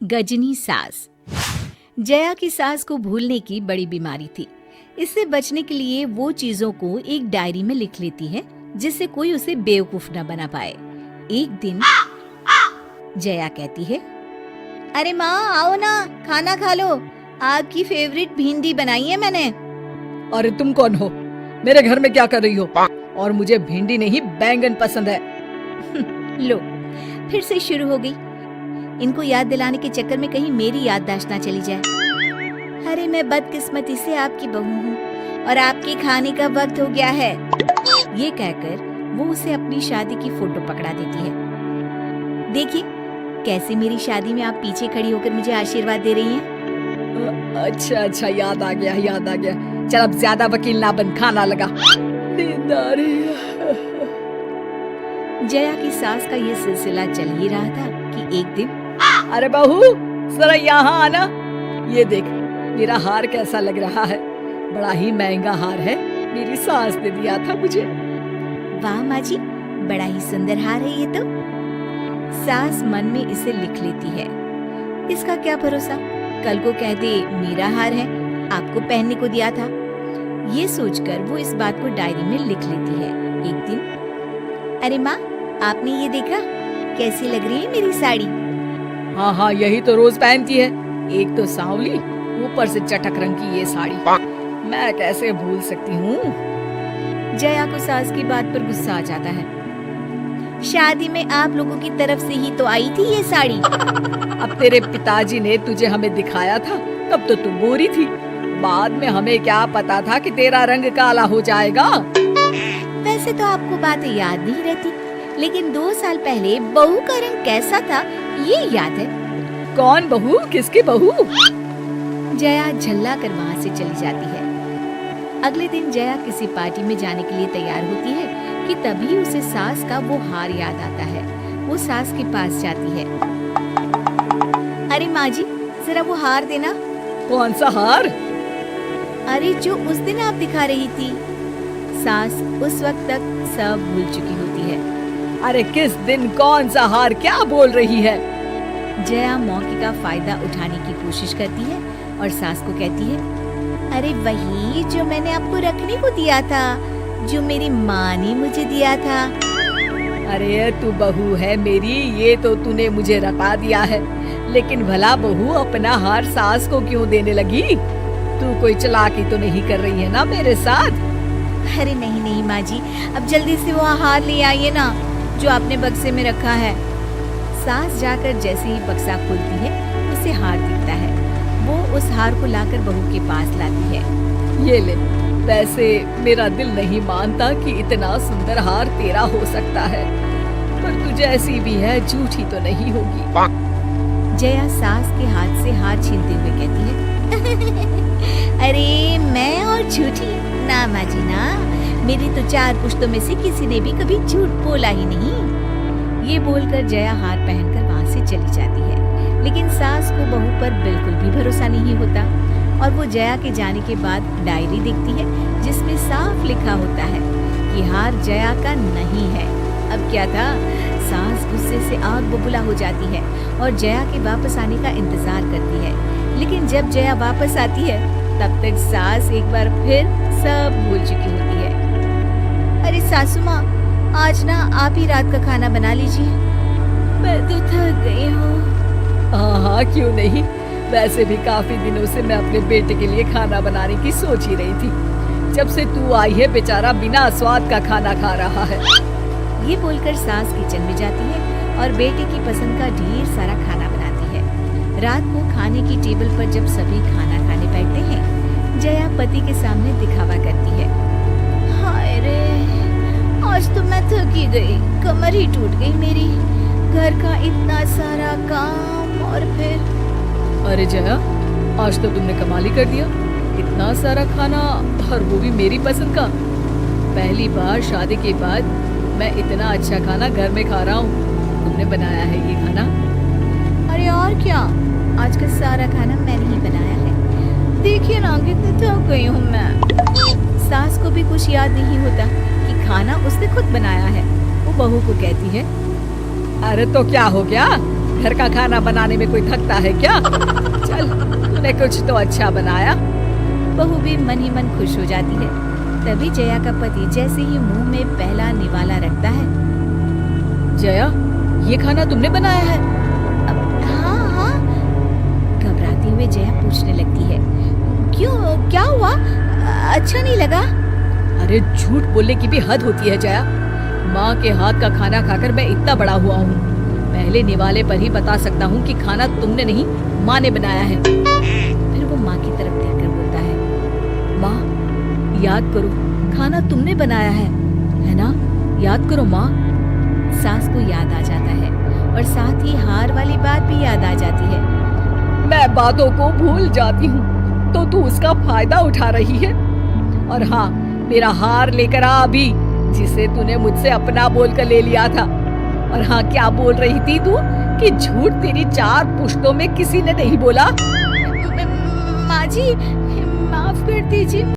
गजनी सास। जया की सास को भूलने की बड़ी बीमारी थी। इससे बचने के लिए वो चीजों को एक डायरी में लिख लेती है जिससे कोई उसे बेवकूफ न बना पाए। एक दिन जया कहती है, अरे माँ आओ ना, खाना खा लो, आपकी फेवरेट भिंडी बनाई है मैंने। अरे तुम कौन हो? मेरे घर में क्या कर रही हो? और मुझे भिंडी नहीं बैंगन पसंद है। लो, फिर से शुरू हो गई। इनको याद दिलाने के चक्कर में कहीं मेरी याददाश्त ना चली जाए। अरे मैं बदकिस्मती से आपकी बहू हूँ और आपके खाने का वक्त हो गया है। ये कहकर वो उसे अपनी शादी की फोटो पकड़ा देती है। देखिए कैसे मेरी शादी में आप पीछे खड़ी होकर मुझे आशीर्वाद दे रही हैं। अच्छा याद आ गया। चल अब ज्यादा वकील ना बन, खाना लगा। नींद आ रही है। जया की सास का ये सिलसिला चल ही रहा था कि एक दिन, अरे बहू जरा यहाँ आना। ये देख मेरा हार कैसा लग रहा है। बड़ा ही महंगा हार है, मेरी सास ने दिया था मुझे। वाह माँ जी, बड़ा ही सुंदर हार है ये तो। सास मन में इसे लिख लेती है। इसका क्या भरोसा, कल को कह दे मेरा हार है, आपको पहनने को दिया था। ये सोचकर वो इस बात को डायरी में लिख लेती है। एक दिन, अरे माँ आपने ये देखा कैसी लग रही है मेरी साड़ी? हाँ यही तो रोज पहनती है। एक तो सांवली, ऊपर से चटक रंग की ये साड़ी, मैं कैसे भूल सकती हूँ। जया को सास की बात पर गुस्सा आ जाता है। शादी में आप लोगों की तरफ से ही तो आई थी ये साड़ी। अब तेरे पिताजी ने तुझे हमें दिखाया था, तब तो तू गोरी थी। बाद में हमें क्या पता था कि तेरा रंग काला हो जाएगा। वैसे तो आपको बातें याद नहीं रहती, लेकिन 2 साल पहले बहू का रंग कैसा था ये याद है। कौन बहू? किसकी बहू? जया झल्ला कर वहाँ से चली जाती है। अगले दिन जया किसी पार्टी में जाने के लिए तैयार होती है कि तभी उसे सास का वो हार याद आता है। वो सास के पास जाती है। अरे माँ जी जरा वो हार देना। कौन सा हार? अरे जो उस दिन आप दिखा रही थी। सास उस वक्त तक सब भूल चुकी होती है। अरे किस दिन, कौन सा हार, क्या बोल रही है? जया मौके का फायदा उठाने की कोशिश करती है और सास को कहती है, अरे वही जो मैंने आपको रखने को दिया था, जो मेरी माँ ने मुझे दिया था। अरे तू बहू है मेरी, ये तो तूने मुझे रटा दिया है। लेकिन भला बहू अपना हार सास को क्यों देने लगी? तू कोई चालाकी तो नहीं कर रही है ना मेरे साथ? अरे नहीं माँ जी, अब जल्दी से वो हार ले आइए ना जो आपने बक्से में रखा है। सास जाकर जैसे ही बक्सा खोलती है उसे हार दिखता है। वो उस हार को लाकर बहू के पास लाती है। ये ले, वैसे मेरा दिल नहीं मानता कि इतना सुंदर हार तेरा हो सकता है, पर तू जैसी भी है झूठी तो नहीं होगी। जया सास के हाथ से हार छीनते हुए कहती है, अरे मैं और झूठी? ना माँ जी ना, मेरी तो 4 पुश्तों में से किसी ने भी कभी झूठ बोला ही नहीं। ये बोलकर जया हार पहनकर वहाँ से चली जाती है। लेकिन सास को बहू पर बिल्कुल भी भरोसा नहीं होता और वो जया के जाने के बाद डायरी देखती है जिसमें साफ लिखा होता है कि हार जया का नहीं है। अब क्या था, सास गुस्से से आग बबूला हो जाती है और जया के वापस आने का इंतजार करती है। लेकिन जब जया वापस आती है तब तक सास एक बार फिर सब भूल चुकी होती है। अरे सासू माँ, आज ना आप ही रात का खाना बना लीजिए, मैं तो थक गई हूँ। हाँ क्यों नहीं, वैसे भी काफी दिनों से मैं अपने बेटे के लिए खाना बनाने की सोच ही रही थी। जब से तू आई है बेचारा बिना स्वाद का खाना खा रहा है। ये बोलकर सास किचन में जाती है और बेटे की पसंद का ढेर सारा खाना बनाती है। रात को खाने की टेबल पर जब सभी खाना खाने बैठते हैं, जया पति के सामने दिखावा करती है। हाय रे, आज तो मैं थकी गई, कमर ही टूट गई मेरी। घर का इतना सारा काम और फिर। अरे जया, आज तो तुमने कमाल ही कर दिया। इतना सारा खाना और वो भी मेरी पसंद का। पहली बार शादी के बाद मैं इतना अच्छा खाना घर में खा रहा हूँ। तुमने बनाया है ये खाना? अरे और क्या, आज का सारा खाना मैंने ही बनाया है। देखिए ना कितनी थक गई हूँ मैं। सास को भी कुछ याद नहीं होता कि खाना उसने खुद बनाया है। वो बहू को कहती है, अरे तो क्या हो गया, घर का खाना बनाने में कोई थकता है क्या? चल, तूने कुछ तो अच्छा बनाया। बहू भी मन ही मन खुश हो जाती है। तभी जया का पति जैसे ही मुंह में पहला निवाला रखता है। जया, ये खाना तुमने बनाया है? हाँ हाँ, घबराते हुए जया पूछने लगती है। क्यों, क्या हुआ? अच्छा नहीं लगा? अरे झूठ बोलने की भी हद होती है जया। माँ के हाथ का खाना खाकर मैं इतना बड़ा हुआ हूँ। पहले निवाले पर ही बता सकता हूँ कि खाना तुमने नहीं, माँ ने बनाया है। फिर वो माँ की तरफ देखकर बोलता है, माँ, याद करो, खाना तुमने बनाया है ना? याद करो माँ। सास को याद आ जाता है और साथ ही हार वाली बात भी याद आ जाती है। मैं बातों को भूल जाती हूँ तो तू उसका फायदा उठा रही है। और हाँ, मेरा हार लेकर आ अभी, जिसे तूने मुझसे अपना बोलकर ले लिया था। और हाँ, क्या बोल रही थी तू कि झूठ तेरी 4 पुश्तों में किसी ने नहीं बोला? माँ जी, माफ कर दीजिए।